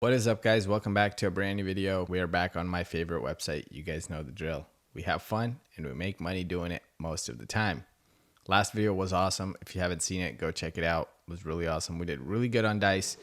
What is up, guys? Welcome back to a brand new video. We are back on my favorite website. You guys know the drill. We have fun and we make money doing it most of the time. Last video was awesome. If you haven't seen it, go check it out. It was really awesome. We did really good on dice.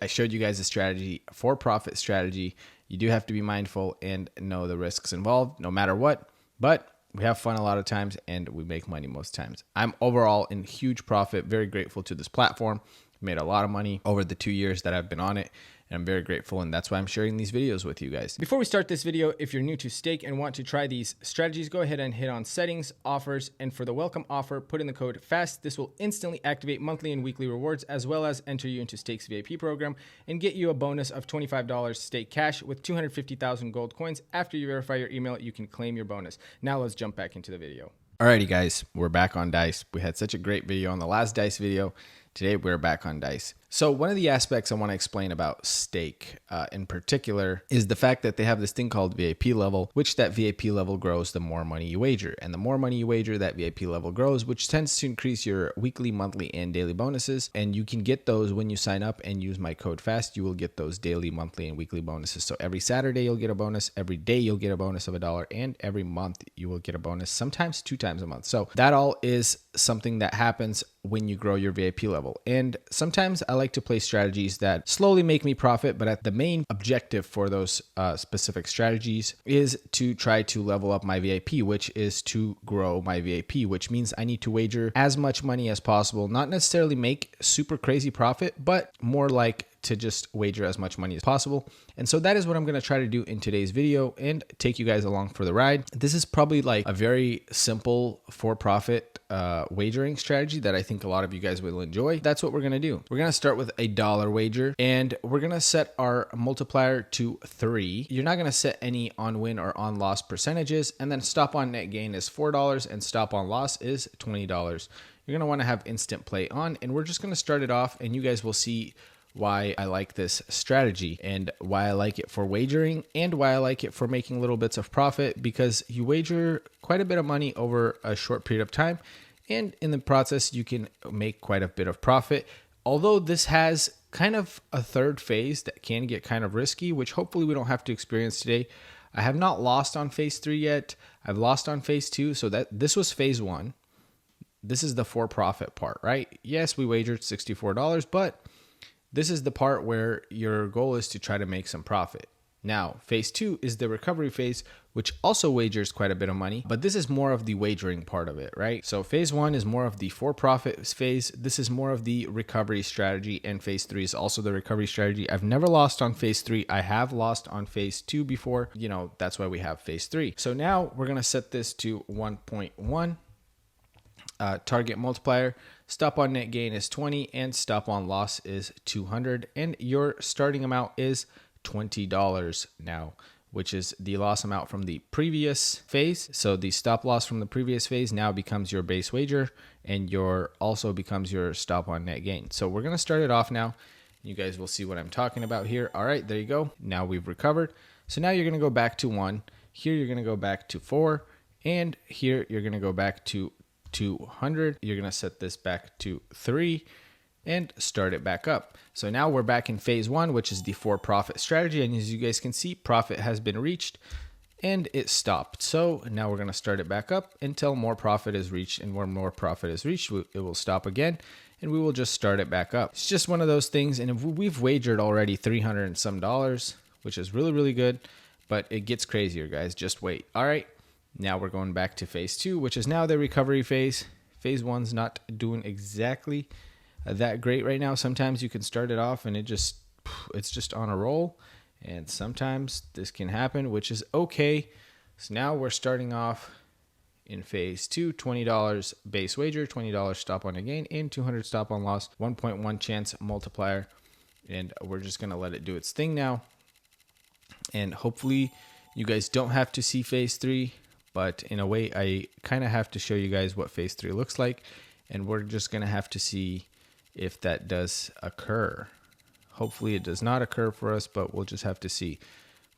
I showed you guys a strategy, for profit strategy. You do have to be mindful and know the risks involved no matter what, but we have fun a lot of times and we make money most times. I'm overall in huge profit, very grateful to this platform. Made a lot of money over the 2 years that I've been on it. And I'm very grateful, and that's why I'm sharing these videos with you guys. Before we start this video, if you're new to Stake and want to try these strategies, go ahead and hit on settings, offers, and for the welcome offer, put in the code FAST. This will instantly activate monthly and weekly rewards, as well as enter you into Stake's VIP program and get you a bonus of $25 Stake cash with 250,000 gold coins. After you verify your email, you can claim your bonus. Now let's jump back into the video. Alrighty, guys, we're back on dice. We had such a great video on the last dice video. Today, we're back on dice. So one of the aspects I want to explain about Stake in particular is the fact that they have this thing called VIP level, which that VIP level grows the more money you wager. And the more money you wager, that VIP level grows, which tends to increase your weekly, monthly, and daily bonuses. And you can get those when you sign up and use my code FAST. You will get those daily, monthly, and weekly bonuses. So every Saturday, you'll get a bonus. Every day, you'll get a bonus of $1. And every month, you will get a bonus, sometimes 2 times a month. So that all is something that happens when you grow your VIP level. And sometimes I like to play strategies that slowly make me profit, but the main objective for those specific strategies is to try to level up my VIP, which is to grow my VIP, which means I need to wager as much money as possible, not necessarily make super crazy profit, but more like to just wager as much money as possible. And so that is what I'm going to try to do in today's video and take you guys along for the ride. This is probably like a very simple for-profit wagering strategy that I think a lot of you guys will enjoy. That's what we're going to do. We're going to start with $1 wager and we're going to set our multiplier to 3. You're not going to set any on win or on loss percentages, and then stop on net gain is $4 and stop on loss is $20. You're going to want to have instant play on, and we're just going to start it off and you guys will see why I like this strategy and why I like it for wagering and why I like it for making little bits of profit, because you wager quite a bit of money over a short period of time, and in the process you can make quite a bit of profit. Although this has kind of a third phase that can get kind of risky, which hopefully we don't have to experience today. I have not lost on phase 3 yet. I've lost on phase 2, so that this was phase 1. This is the for profit part, right? Yes, we wagered $64, but this is the part where your goal is to try to make some profit. Now, phase 2 is the recovery phase, which also wagers quite a bit of money, but this is more of the wagering part of it, right? So phase 1 is more of the for-profit phase. This is more of the recovery strategy, and phase 3 is also the recovery strategy. I've never lost on phase 3. I have lost on phase 2 before. You know, that's why we have phase 3. So now we're going to set this to 1.1. Target multiplier, stop on net gain is 20 and stop on loss is 200, and your starting amount is $20 now, which is the loss amount from the previous phase. So the stop loss from the previous phase now becomes your base wager, and your also becomes your stop on net gain. So we're going to start it off now. You guys will see what I'm talking about here. All right, there you go. Now we've recovered. So now you're going to go back to 1. Here you're going to go back to 4, and here you're going to go back to 200. You're going to set this back to 3 and start it back up. So now we're back in phase 1, which is the for profit strategy. And as you guys can see, profit has been reached and it stopped. So now we're going to start it back up until more profit is reached, and when more profit is reached, it will stop again and we will just start it back up. It's just one of those things. And if we've wagered already $300 and some, which is really, really good, but it gets crazier, guys. Just wait. All right. Now we're going back to phase 2, which is now the recovery phase. Phase 1's not doing exactly that great right now. Sometimes you can start it off and it's just on a roll, and sometimes this can happen, which is okay. So now we're starting off in phase 2, $20 base wager, $20 stop on a gain, and 200 stop on loss, 1.1 chance multiplier, and we're just going to let it do its thing now. And hopefully you guys don't have to see phase 3. But in a way, I kind of have to show you guys what phase 3 looks like. And we're just going to have to see if that does occur. Hopefully it does not occur for us, but we'll just have to see.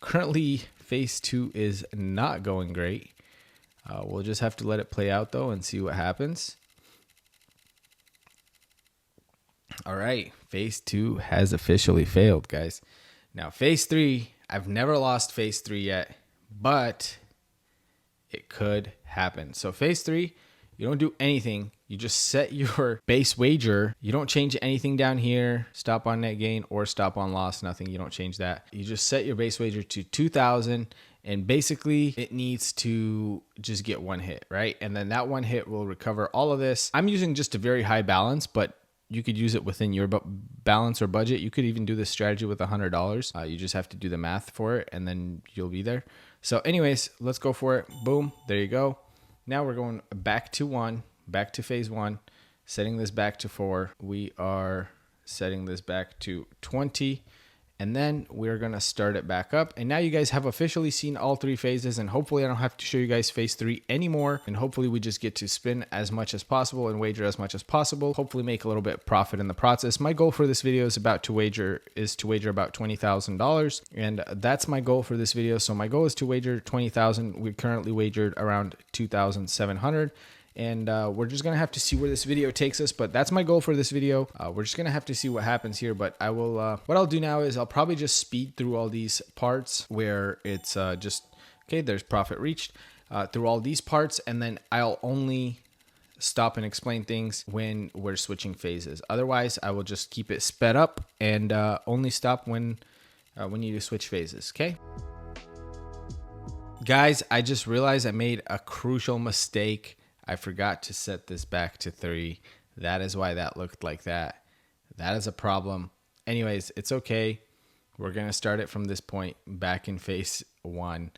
Currently, phase 2 is not going great. We'll just have to let it play out, though, and see what happens. All right, phase 2 has officially failed, guys. Now, phase 3, I've never lost phase 3 yet, but it could happen. So phase 3, you don't do anything. You just set your base wager. You don't change anything down here. Stop on net gain or stop on loss. Nothing. You don't change that. You just set your base wager to 2,000, and basically it needs to just get one hit, right? And then that one hit will recover all of this. I'm using just a very high balance, but you could use it within your balance or budget. You could even do this strategy with $100. You just have to do the math for it, and then you'll be there. So anyways, let's go for it. Boom. There you go. Now we're going back to 1, back to phase 1, setting this back to 4. We are setting this back to 20. And then we're going to start it back up. And now you guys have officially seen all 3 phases. And hopefully I don't have to show you guys phase 3 anymore. And hopefully we just get to spin as much as possible and wager as much as possible. Hopefully make a little bit of profit in the process. My goal for this video is to wager about $20,000. And that's my goal for this video. So my goal is to wager $20,000. We currently wagered around $2,700. And we're just going to have to see where this video takes us. But that's my goal for this video. We're just going to have to see what happens here. But I will. What I'll do now is I'll probably just speed through all these parts where it's just, okay, there's profit reached through all these parts. And then I'll only stop and explain things when we're switching phases. Otherwise, I will just keep it sped up and only stop when you switch phases. Okay. Guys, I just realized I made a crucial mistake. I forgot to set this back to 3. That is why that looked like that. That is a problem. Anyways, it's okay. We're going to start it from this point back in phase 1.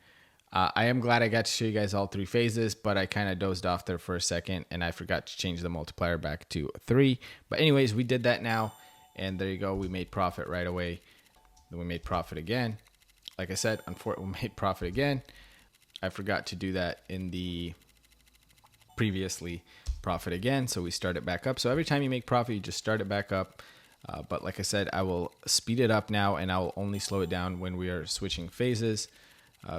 I am glad I got to show you guys all 3 phases, but I kind of dozed off there for a second and I forgot to change the multiplier back to 3. But anyways, we did that now. And there you go. We made profit right away. Then we made profit again. Like I said, unfortunately, we made profit again. I forgot to do that in the previously profit again, so we start it back up. So every time you make profit, you just start it back up. But like I said, I will speed it up now, and I will only slow it down when we are switching phases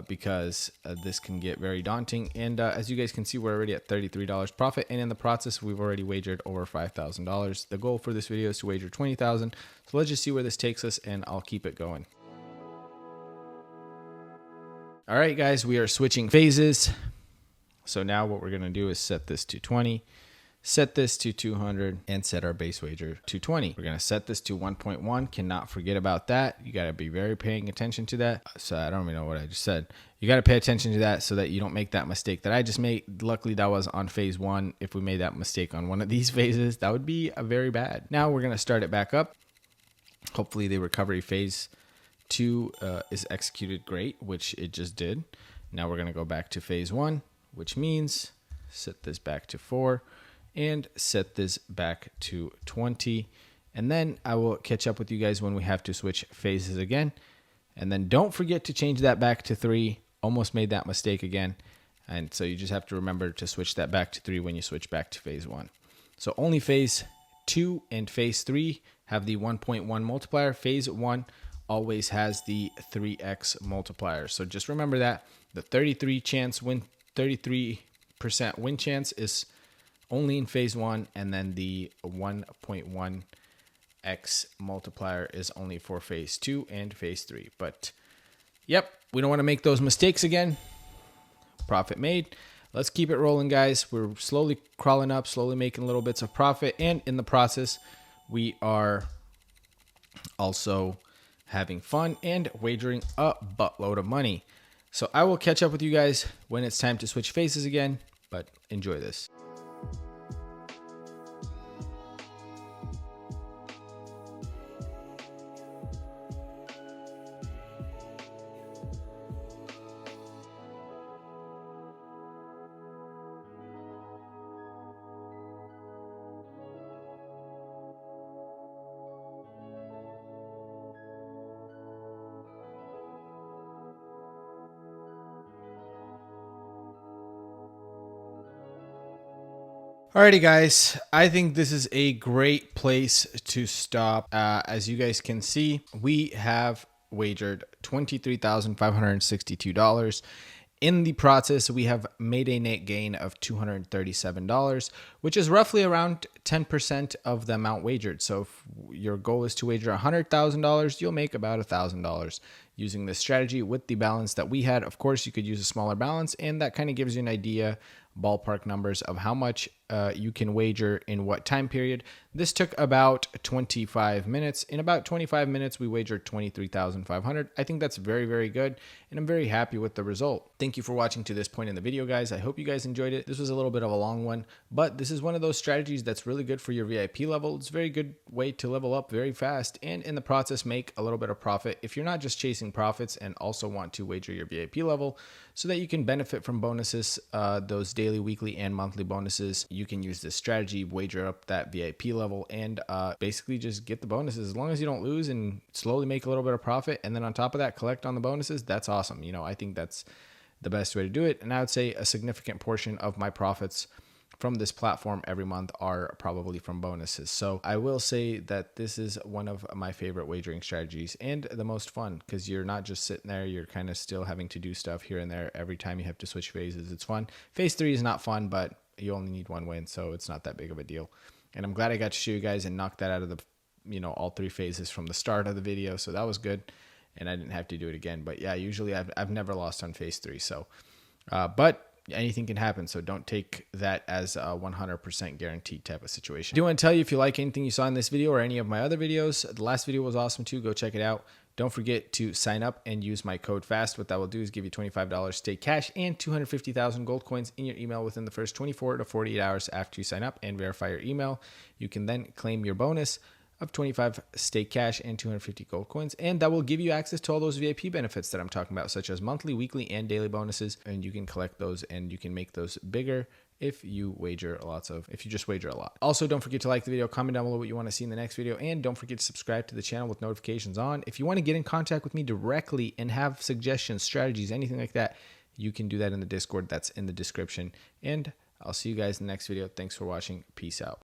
because this can get very daunting. And as you guys can see, we're already at $33 profit, and in the process, we've already wagered over $5,000. The goal for this video is to wager $20,000. So let's just see where this takes us, and I'll keep it going. All right, guys, we are switching phases. So now what we're going to do is set this to 20, set this to 200, and set our base wager to 20. We're going to set this to 1.1. Cannot forget about that. You got to be very paying attention to that. So I don't even know what I just said. You got to pay attention to that so that you don't make that mistake that I just made. Luckily, that was on phase 1. If we made that mistake on one of these phases, that would be very bad. Now we're going to start it back up. Hopefully the recovery phase 2 is executed great, which it just did. Now we're going to go back to phase 1. Which means set this back to 4 and set this back to 20. And then I will catch up with you guys when we have to switch phases again. And then don't forget to change that back to 3. Almost made that mistake again. And so you just have to remember to switch that back to 3 when you switch back to phase 1. So only phase 2 and phase 3 have the 1.1 multiplier. Phase 1 always has the 3x multiplier. So just remember that the 33% win chance is only in phase 1, and then the 1.1x multiplier is only for phase 2 and phase 3. But yep, we don't want to make those mistakes again. Profit made. Let's keep it rolling, guys. We're slowly crawling up, slowly making little bits of profit, and in the process, we are also having fun and wagering a buttload of money. So I will catch up with you guys when it's time to switch phases again, but enjoy this. Alrighty, guys, I think this is a great place to stop. As you guys can see, we have wagered $23,562. In the process, we have made a net gain of $237, which is roughly around 10% of the amount wagered. So if your goal is to wager $100,000, you'll make about $1,000 using this strategy with the balance that we had. Of course, you could use a smaller balance, and that kind of gives you an idea, ballpark numbers of how much you can wager in what time period. This took about 25 minutes. In about 25 minutes, we wagered 23,500. I think that's very, very good, and I'm very happy with the result. Thank you for watching to this point in the video, guys. I hope you guys enjoyed it. This was a little bit of a long one, but this is one of those strategies that's really good for your VIP level. It's a very good way to level up very fast and in the process make a little bit of profit if you're not just chasing profits and also want to wager your VIP level so that you can benefit from bonuses, those daily, weekly, and monthly bonuses. You can use this strategy, wager up that VIP level, and basically just get the bonuses. As long as you don't lose and slowly make a little bit of profit, and then on top of that, collect on the bonuses, that's awesome. You know, I think that's the best way to do it. And I would say a significant portion of my profits from this platform every month are probably from bonuses. So I will say that this is one of my favorite wagering strategies and the most fun, because you're not just sitting there, you're kind of still having to do stuff here and there every time you have to switch phases. It's fun. Phase 3 is not fun, but you only need one win, so it's not that big of a deal. And I'm glad I got to show you guys and knock that out of the, all 3 phases from the start of the video. So that was good, and I didn't have to do it again. But yeah, usually I've never lost on phase 3. So, but anything can happen, so don't take that as a 100% guaranteed type of situation. I do want to tell you, if you like anything you saw in this video or any of my other videos, the last video was awesome too. Go check it out. Don't forget to sign up and use my code FAST. What that will do is give you $25 state cash and 250,000 gold coins in your email within the first 24 to 48 hours after you sign up and verify your email. You can then claim your bonus of 25 state cash and 250 gold coins, and that will give you access to all those VIP benefits that I'm talking about, such as monthly, weekly, and daily bonuses, and you can collect those and you can make those bigger if you just wager a lot. Also, don't forget to like the video, comment down below what you want to see in the next video, and don't forget to subscribe to the channel with notifications on. If you want to get in contact with me directly and have suggestions, strategies, anything like that, you can do that in the Discord that's in the description, and I'll see you guys in the next video. Thanks for watching. Peace out.